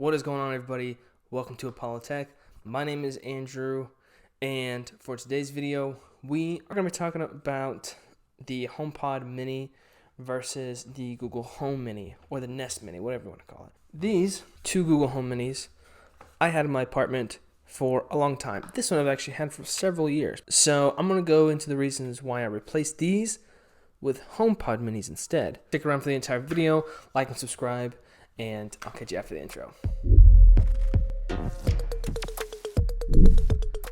What is going on, everybody? Welcome to Apollo Tech. My name is Andrew, and for today's video, we are going to be talking about the HomePod Mini versus the Google Home Mini, or the Nest Mini, whatever you want to call it. These two Google Home Minis I had in my apartment for a long time. This one I've actually had for several years. So I'm going to go into the reasons why I replaced these with HomePod Minis instead. Stick around for the entire video, like and subscribe, and I'll catch you after the intro.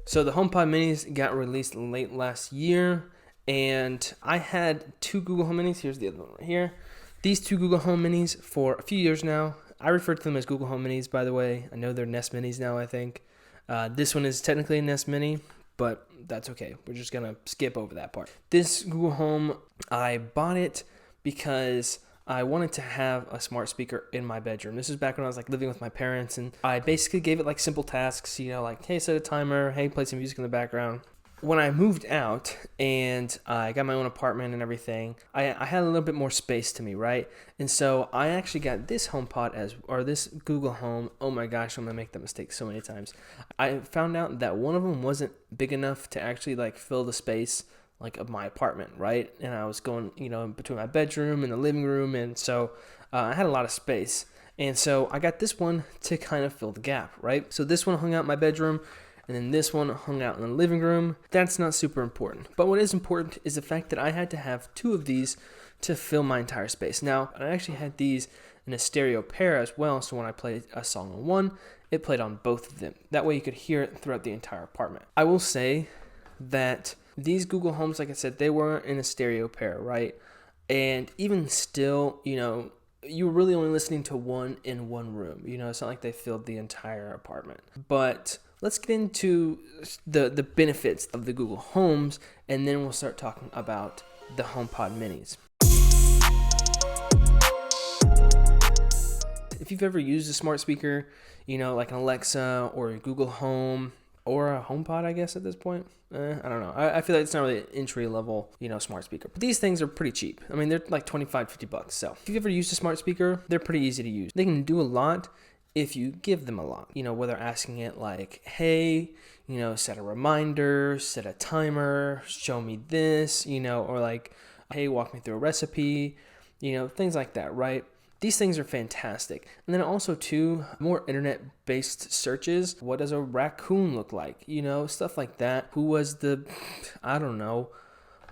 So the HomePod Minis got released late last year, and I had two Google Home Minis. Here's the other one right here. These two Google Home Minis for a few years now. I refer to them as Google Home Minis, by the way. I know they're Nest Minis now, I think. This one is technically a Nest Mini, but that's okay. We're just going to skip over that part. This Google Home, I bought it because I wanted to have a smart speaker in my bedroom. This is back when I was living with my parents, and I basically gave it simple tasks, like, hey, set a timer, hey, play some music in the background. When I moved out and I got my own apartment and everything, I had a little bit more space to me, right? And so I actually got this HomePod this Google Home. Oh my gosh, I'm gonna make that mistake so many times. I found out that one of them wasn't big enough to actually fill the space of my apartment, right? And I was going, between my bedroom and the living room, and so I had a lot of space. And so I got this one to kind of fill the gap, right? So this one hung out in my bedroom, and then this one hung out in the living room. That's not super important. But what is important is the fact that I had to have two of these to fill my entire space. Now, I actually had these in a stereo pair as well, so when I played a song on one, it played on both of them. That way you could hear it throughout the entire apartment. I will say that these Google Homes, like I said, they weren't in a stereo pair, right? And even still, you were really only listening to one in one room. It's not like they filled the entire apartment. But let's get into the benefits of the Google Homes, and then we'll start talking about the HomePod Minis. If you've ever used a smart speaker, like an Alexa or a Google Home or a HomePod, I guess at this point, I don't know. I feel like it's not really an entry level, smart speaker. But these things are pretty cheap. I mean, they're like $25-$50. So if you've ever used a smart speaker, they're pretty easy to use. They can do a lot if you give them a lot, whether asking it hey, set a reminder, set a timer, show me this, or hey, walk me through a recipe, things like that, right? These things are fantastic. And then also too, more internet-based searches. What does a raccoon look like? Stuff like that. Who was the, I don't know,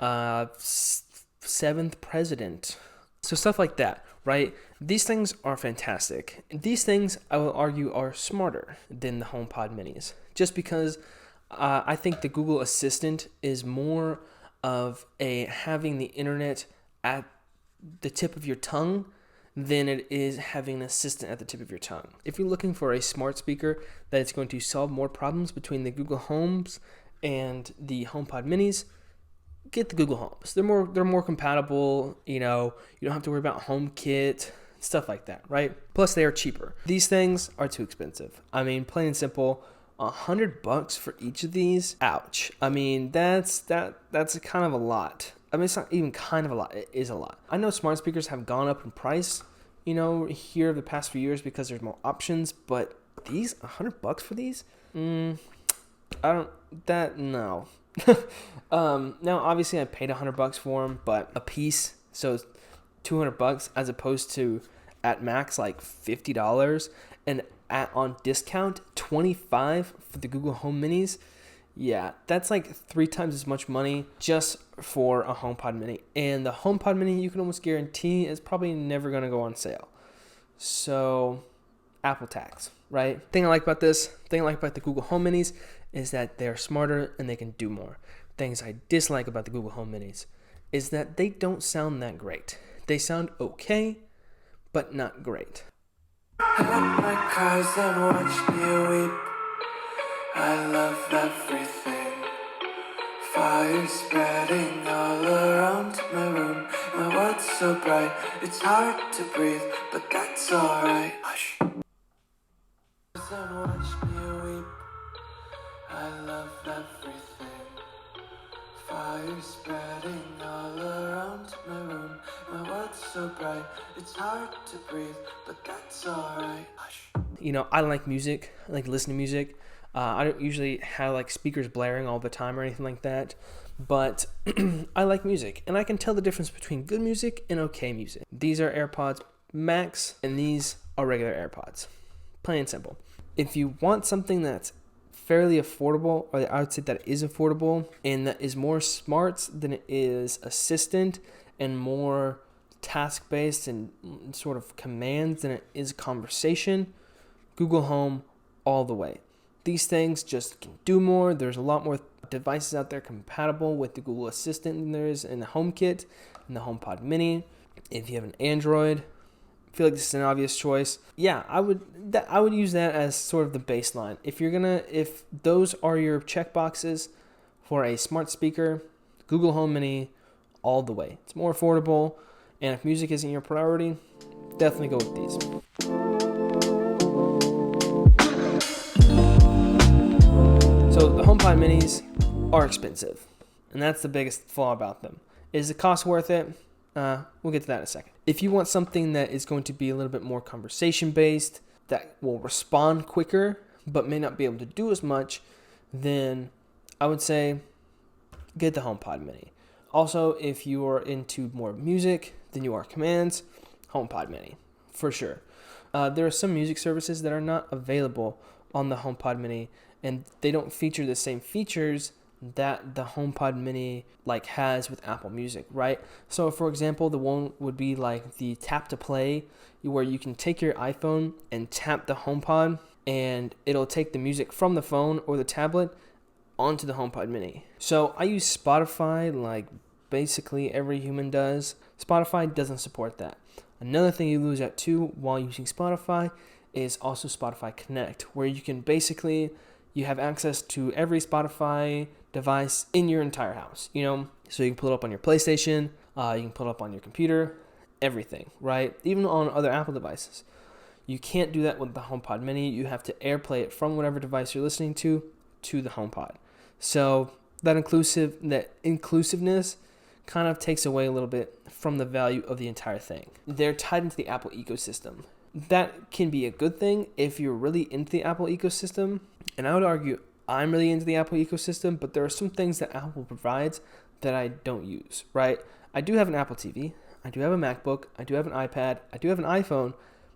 7th president? So stuff like that, right? These things are fantastic. These things, I will argue, are smarter than the HomePod Minis. Just because I think the Google Assistant is more of having the internet at the tip of your tongue than it is having an assistant at the tip of your tongue. If you're looking for a smart speaker that is going to solve more problems between the Google Homes and the HomePod Minis, get the Google Homes. They're more compatible. You don't have to worry about HomeKit, stuff like that, right? Plus, they are cheaper. These things are too expensive. I mean, plain and simple, $100 for each of these. Ouch. I mean, that's kind of a lot. I mean, it's not even kind of a lot. It is a lot. I know smart speakers have gone up in price, here the past few years because there's more options, but these, $100 for these? No. Now, obviously I paid $100 for them, but a piece, so it's $200 as opposed to at max $50, and on discount $25 for the Google Home Minis. Yeah, that's 3 times as much money just for a HomePod Mini. And the HomePod Mini, you can almost guarantee, is probably never going to go on sale. So, Apple tax, right? Thing I like about the Google Home Minis is that they're smarter and they can do more. Things I dislike about the Google Home Minis is that they don't sound that great. They sound okay, but not great. I let my cousin watch me weep. I love everything. Fire spreading all around my room. My world's so bright, it's hard to breathe, but that's alright. Hush. Cousin watch me weep. I love everything. Fire spreading all around my room. My world's so bright, it's hard to breathe, but that's alright. Hush. I like music. I like listening to music. I don't usually have like speakers blaring all the time or anything like that, but I like music, and I can tell the difference between good music and okay music. These are AirPods Max, and these are regular AirPods. Plain and simple. If you want something that's fairly affordable, or I would say that is affordable, and that is more smarts than it is assistant, and more task-based and sort of commands than it is conversation, Google Home all the way. These things just can do more. There's a lot more devices out there compatible with the Google Assistant than there is in the HomeKit and the HomePod Mini. If you have an Android, I feel like this is an obvious choice. Yeah, I would use that as sort of the baseline. If those are your checkboxes for a smart speaker, Google Home Mini all the way. It's more affordable, and if music isn't your priority, definitely go with these. So the HomePod Minis are expensive, and that's the biggest flaw about them. Is the cost worth it? We'll get to that in a second. If you want something that is going to be a little bit more conversation-based, that will respond quicker, but may not be able to do as much, then I would say get the HomePod Mini. Also, if you are into more music than you are commands, HomePod Mini, for sure. There are some music services that are not available on the HomePod Mini, and they don't feature the same features that the HomePod Mini has with Apple Music, right? So for example, the one would be like the tap to play, where you can take your iPhone and tap the HomePod, and it'll take the music from the phone or the tablet onto the HomePod Mini. So I use Spotify like basically every human does. Spotify doesn't support that. Another thing you lose out too while using Spotify is also Spotify Connect, where you can basically, you have access to every Spotify device in your entire house, so you can pull it up on your PlayStation, you can pull it up on your computer, everything, right? Even on other Apple devices. You can't do that with the HomePod Mini. You have to AirPlay it from whatever device you're listening to the HomePod. So that inclusiveness kind of takes away a little bit from the value of the entire thing. They're tied into the Apple ecosystem. That can be a good thing if you're really into the Apple ecosystem. And I would argue I'm really into the Apple ecosystem, but there are some things that Apple provides that I don't use, right? I do have an Apple TV. I do have a MacBook. I do have an iPad. I do have an iPhone,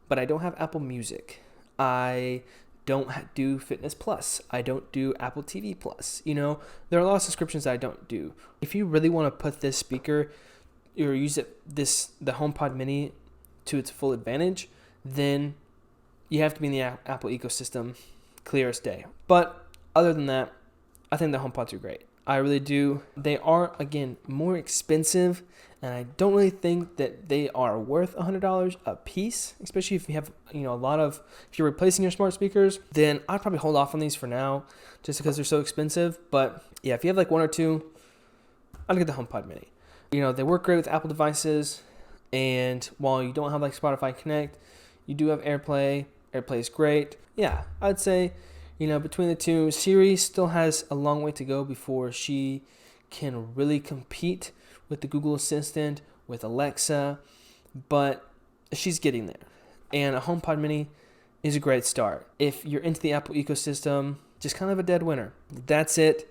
but I don't have Apple Music. I don't do Fitness Plus. I don't do Apple TV Plus. There are a lot of subscriptions that I don't do. If you really want to put this speaker or use the HomePod Mini to its full advantage, then you have to be in the Apple ecosystem, clear as day. But other than that, I think the HomePods are great. I really do. They are, again, more expensive, and I don't really think that they are worth $100 a piece, especially if you have, if you're replacing your smart speakers, then I'd probably hold off on these for now just because they're so expensive. But yeah, if you have like one or two, I'd get the HomePod Mini. They work great with Apple devices, and while you don't have like Spotify Connect, you do have AirPlay. AirPlay is great. Yeah, I'd say, between the two, Siri still has a long way to go before she can really compete with the Google Assistant, with Alexa, but she's getting there. And a HomePod Mini is a great start. If you're into the Apple ecosystem, just kind of a dead winner. That's it.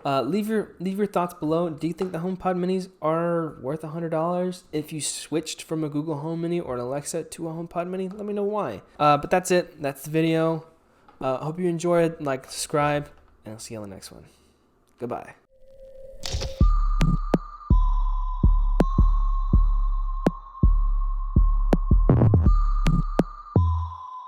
Leave your thoughts below. Do you think the HomePod Minis are worth $100? If you switched from a Google Home Mini or an Alexa to a HomePod Mini, let me know why. But that's it. That's the video. Hope you enjoyed. Like, subscribe, and I'll see you on the next one. Goodbye.